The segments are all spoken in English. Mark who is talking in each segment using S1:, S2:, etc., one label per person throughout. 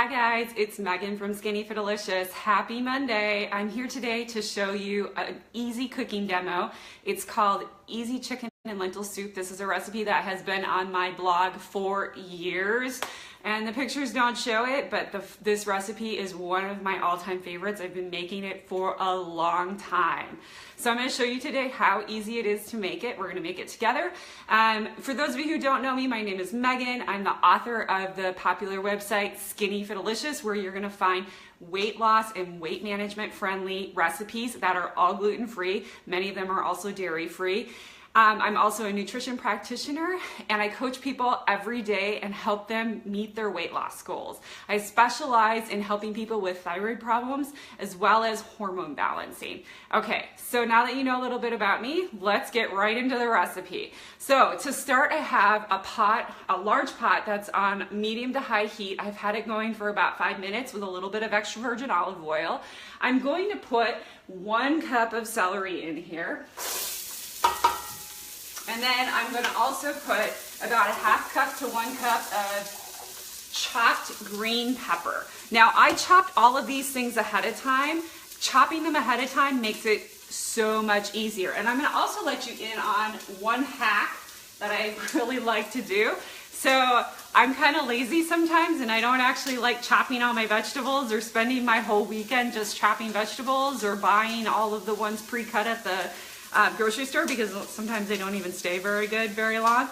S1: Hi guys, it's Megan from Skinny for Delicious. Happy Monday. I'm here today to show you an easy cooking demo. It's called Easy Chicken and Lentil Soup. This is a recipe that has been on my blog for years and the pictures don't show it, but this recipe is one of my all-time favorites. I've been making it for a long time. So I'm going to show you today how easy it is to make it. We're going to make it together. For those of you who don't know me, my name is Megan. I'm the author of the popular website Skinny for Delicious, where you're going to find weight loss and weight management friendly recipes that are all gluten-free. Many of them are also dairy-free. I'm also a nutrition practitioner and I coach people every day and help them meet their weight loss goals. I specialize in helping people with thyroid problems as well as hormone balancing. Okay, so now that you know a little bit about me, let's get right into the recipe. So to start, I have a large pot that's on medium to high heat. I've had it going for about 5 minutes with a little bit of extra virgin olive oil. I'm going to put 1 cup of celery in here. And then I'm going to also put about a 1/2 cup to 1 cup of chopped green pepper. Now I chopped all of these things ahead of time. Chopping them ahead of time makes it so much easier. And I'm going to also let you in on one hack that I really like to do. So I'm kind of lazy sometimes and I don't actually like chopping all my vegetables or spending my whole weekend just chopping vegetables or buying all of the ones pre-cut at the grocery store, because sometimes they don't even stay very good very long.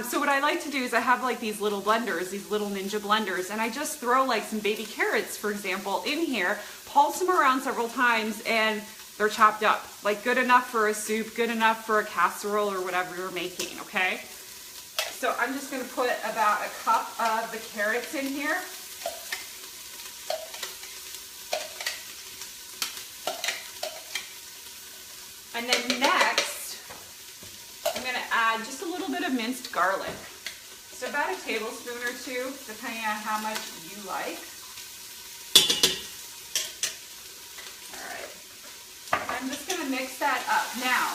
S1: So what I like to do is I have like these little blenders, these little ninja blenders, and I just throw like some baby carrots, for example, in here, pulse them around several times, and they're chopped up. Like good enough for a soup, good enough for a casserole or whatever you're making, okay? So I'm just going to put about 1 cup of the carrots in here. And then next, I'm going to add just a little bit of minced garlic. So about a tablespoon or 2, depending on how much you like. All right. I'm just going to mix that up. Now,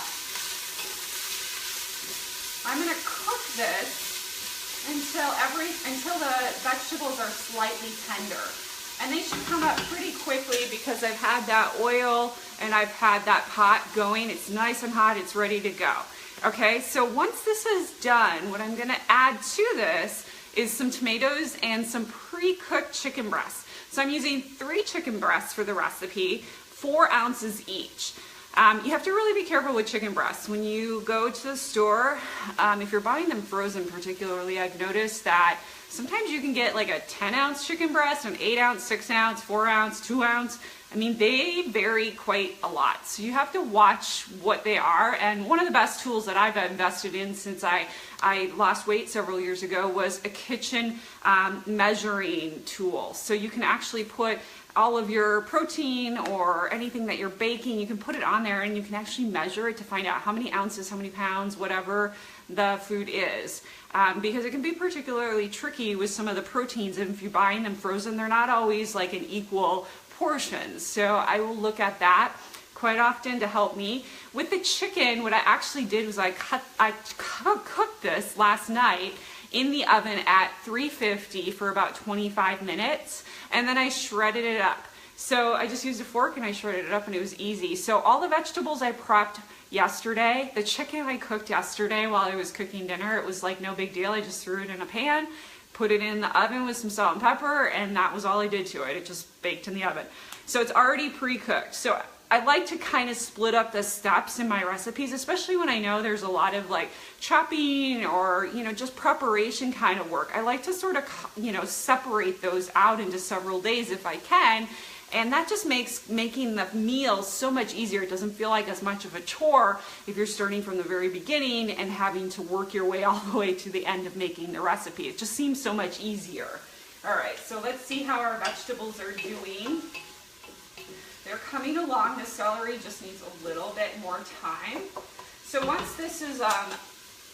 S1: I'm going to cook this until the vegetables are slightly tender. And they should come up pretty quickly because I've had that oil and I've had that pot going. It's nice and hot, it's ready to go. Okay, so once this is done, what I'm gonna add to this is some tomatoes and some pre-cooked chicken breasts. So I'm using 3 chicken breasts for the recipe, 4 ounces each. You have to really be careful with chicken breasts. When you go to the store, if you're buying them frozen particularly, I've noticed that sometimes you can get like a 10-ounce chicken breast, an 8-ounce, 6-ounce, 4-ounce, 2-ounce. I mean, they vary quite a lot. So you have to watch what they are. And one of the best tools that I've invested in since I lost weight several years ago was a kitchen measuring tool. So you can actually put all of your protein or anything that you're baking, you can put it on there and you can actually measure it to find out how many ounces, how many pounds, whatever the food is. Because it can be particularly tricky with some of the proteins, and if you're buying them frozen, they're not always like an equal portion. So I will look at that quite often to help me. With the chicken, what I actually did was I cooked this last night in the oven at 350 for about 25 minutes, and then I shredded it up. So I just used a fork and I shredded it up and it was easy. So all the vegetables I prepped yesterday, the chicken I cooked yesterday while I was cooking dinner, it was like no big deal. I just threw it in a pan, put it in the oven with some salt and pepper, and that was all I did to it. It just baked in the oven. So it's already pre-cooked. So I like to kind of split up the steps in my recipes, especially when I know there's a lot of like chopping or, you know, just preparation kind of work. I like to sort of, you know, separate those out into several days if I can. And that just makes making the meal so much easier. It doesn't feel like as much of a chore if you're starting from the very beginning and having to work your way all the way to the end of making the recipe. It just seems so much easier. All right, so let's see how our vegetables are doing. They're coming along. The celery just needs a little bit more time. So once this is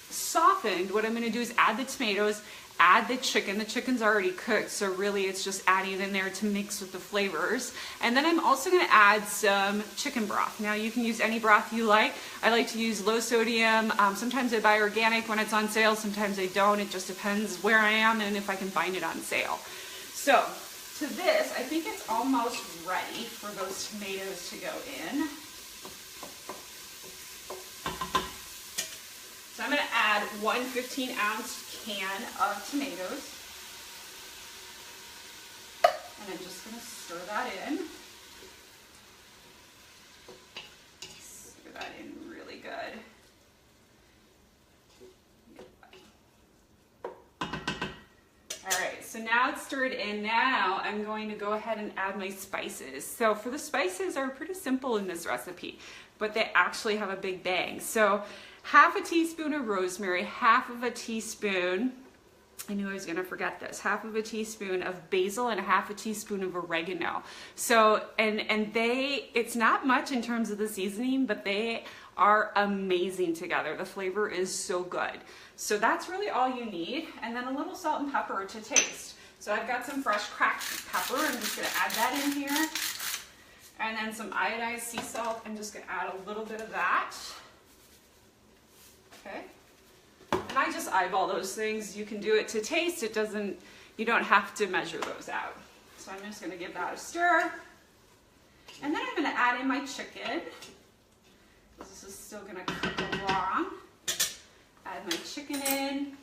S1: softened, what I'm going to do is add the tomatoes, add the chicken. The chicken's already cooked, so really it's just adding it in there to mix with the flavors. And then I'm also going to add some chicken broth. Now you can use any broth you like. I like to use low sodium. Sometimes I buy organic when it's on sale, sometimes I don't. It just depends where I am and if I can find it on sale. So to this, I think it's almost ready for those tomatoes to go in. So I'm going to add 1 15-ounce can of tomatoes. And I'm just going to stir that in. Stir that in really good. All right, so now it's stirred in. Now I'm going to go ahead and add my spices. So for the spices are pretty simple in this recipe, but they actually have a big bang. So half a teaspoon of rosemary, half of a teaspoon, I knew I was gonna forget this, half of a teaspoon of basil and a half a teaspoon of oregano. So, and it's not much in terms of the seasoning, but they are amazing together. The flavor is so good. So that's really all you need. And then a little salt and pepper to taste. So I've got some fresh cracked pepper. I'm just gonna add that in here. And then some iodized sea salt. I'm just gonna add a little bit of that. Okay. And I just eyeball those things. You can do it to taste. It doesn't, you don't have to measure those out. So I'm just gonna give that a stir. And then I'm gonna add in my chicken. This is still gonna cook along. Add my chicken in.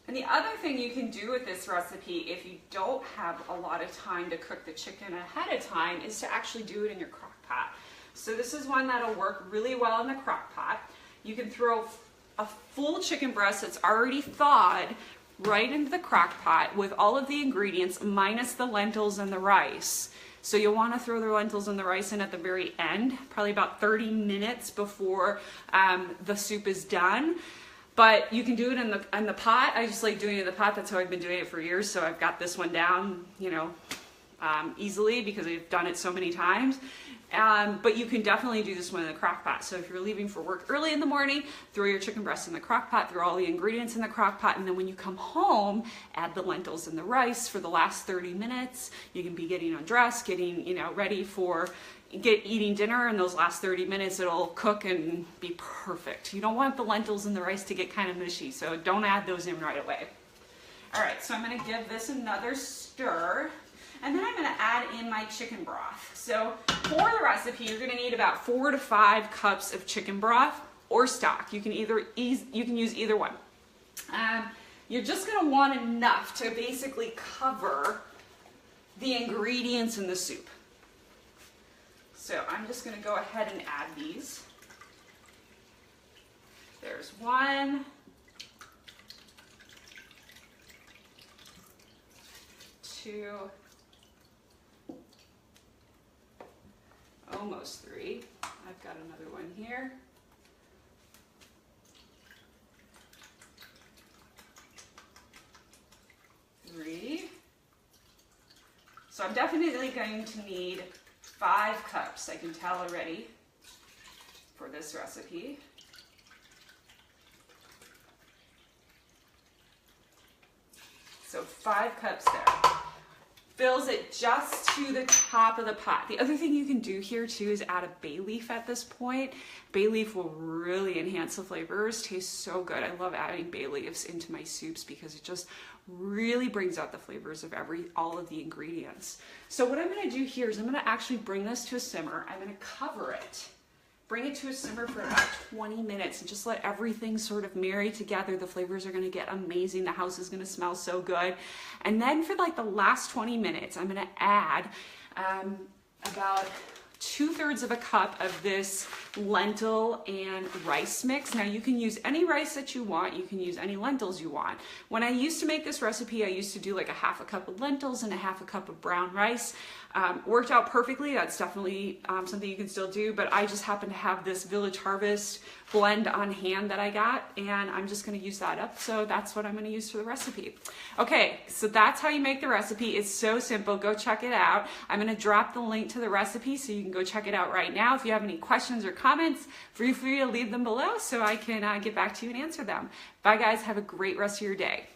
S1: And the other thing you can do with this recipe, if you don't have a lot of time to cook the chicken ahead of time, is to actually do it in your crock pot. So this is one that'll work really well in the crock pot. You can throw a full chicken breast that's already thawed right into the crock pot with all of the ingredients minus the lentils and the rice. So you'll want to throw the lentils and the rice in at the very end, probably about 30 minutes before the soup is done. But you can do it in the pot. I just like doing it in the pot. That's how I've been doing it for years. So I've got this one down, you know, easily because I've done it so many times. But you can definitely do this one in the crock pot. So if you're leaving for work early in the morning, throw your chicken breast in the crock pot, throw all the ingredients in the crock pot, and then when you come home, add the lentils and the rice for the last 30 minutes. You can be getting undressed, getting, you know, ready for eating dinner. In those last 30 minutes, it'll cook and be perfect. You don't want the lentils and the rice to get kind of mushy, so don't add those in right away. All right, so I'm gonna give this another stir. And then I'm going to add in my chicken broth. So for the recipe, you're going to need about 4 to 5 cups of chicken broth or stock. You can use either one. You're just going to want enough to basically cover the ingredients in the soup. So I'm just going to go ahead and add these. There's 1. 2. Almost 3. I've got another one here. 3. So I'm definitely going to need 5 cups, I can tell already, for this recipe. So 5 cups there. Fills it just to the top of the pot. The other thing you can do here too is add a bay leaf at this point. Bay leaf will really enhance the flavors, tastes so good. I love adding bay leaves into my soups because it just really brings out the flavors of all of the ingredients. So what I'm gonna do here is I'm gonna actually bring this to a simmer. I'm gonna cover it. Bring it to a simmer for about 20 minutes and just let everything sort of marry together. The flavors are gonna get amazing. The house is gonna smell so good. And then for like the last 20 minutes, I'm gonna add about 2/3 of a cup of this lentil and rice mix. Now you can use any rice that you want. You can use any lentils you want. When I used to make this recipe, I used to do like a 1/2 cup of lentils and a 1/2 cup of brown rice. Worked out perfectly. That's definitely something you can still do, but I just happen to have this Village Harvest blend on hand that I got, and I'm just gonna use that up. So that's what I'm gonna use for the recipe. Okay, so that's how you make the recipe. It's so simple. Go check it out. I'm gonna drop the link to the recipe so you can go check it out right now. If you have any questions or comments, feel free to leave them below so I can get back to you and answer them. Bye guys, have a great rest of your day.